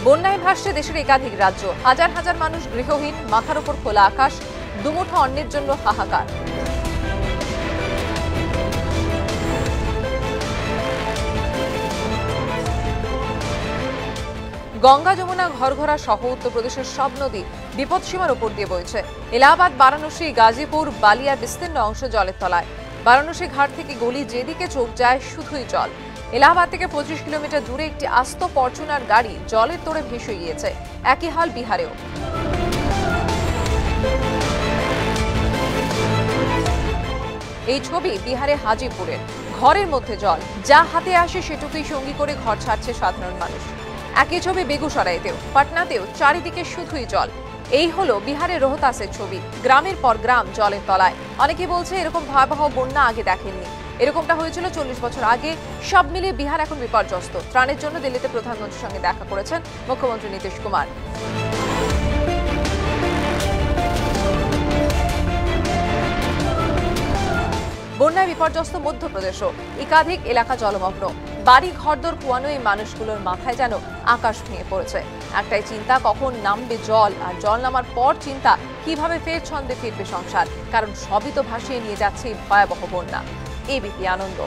বন্যায় ভাসছে দেশের একাধিক রাজ্য। হাজার হাজার মানুষ গৃহহীন, মাথার উপর খোলা আকাশ, দুমুঠো অন্নের জন্য হাহাকার। গঙ্গা, যমুনা, ঘরঘরা সহ উত্তরপ্রদেশের সব নদী বিপদসীমার উপর দিয়ে বইছে। এলাহাবাদ, বারাণসী, গাজীপুর, বালিয়ার বিস্তীর্ণ অংশ জলের তলায়। বারাণসী ঘাট থেকে গলি যেদিকে চোখ যায় শুধুই জল। এলাহাবাদ থেকে 25 কিলোমিটার দূরে একটি আস্ত ফরচুনার গাড়ি জলের তোড়ে ভেসে গিয়েছে। একই হাল বিহারেও। এই ছবি বিহারে হাজিপুরের। ঘরের মধ্যে জল, যা হাতে আসে সেটুকুই সঙ্গী করে ঘর ছাড়ছে সাধারণ মানুষ। একই ছবি বেগুসরাইতেও, পাটনাতেও চারিদিকে শুধুই জল। এই হলো বিহারের রোহতাসের ছবি। গ্রামের পর গ্রাম জলের তলায়। অনেকে বলছে এরকম ভয়াবহ বন্যা আগে দেখেননি। এরকমটা হয়েছিল 40 বছর আগে। সব মিলিয়ে বিহার এখন বিপর্যস্ত। ত্রাণের জন্য দিল্লিতে প্রধানমন্ত্রীর সঙ্গে দেখা করেছেন মুখ্যমন্ত্রী নীতিশ কুমার। বন্যায় বিপর্যস্ত মধ্যপ্রদেশও। একাধিক এলাকা জলমগ্ন। বাড়ি ঘরদোর কুয়ানো এই মানুষগুলোর মাথায় যেন আকাশ ভেঙে পড়েছে। একটাই চিন্তা, কখন নামবে জল, আর জল নামার পর চিন্তা কিভাবে ফের ছন্দে ফিরবে সংসার। কারণ সবই তো ভাসিয়ে নিয়ে যাচ্ছে ভয়াবহ বন্যা। এবিপি আনন্দ।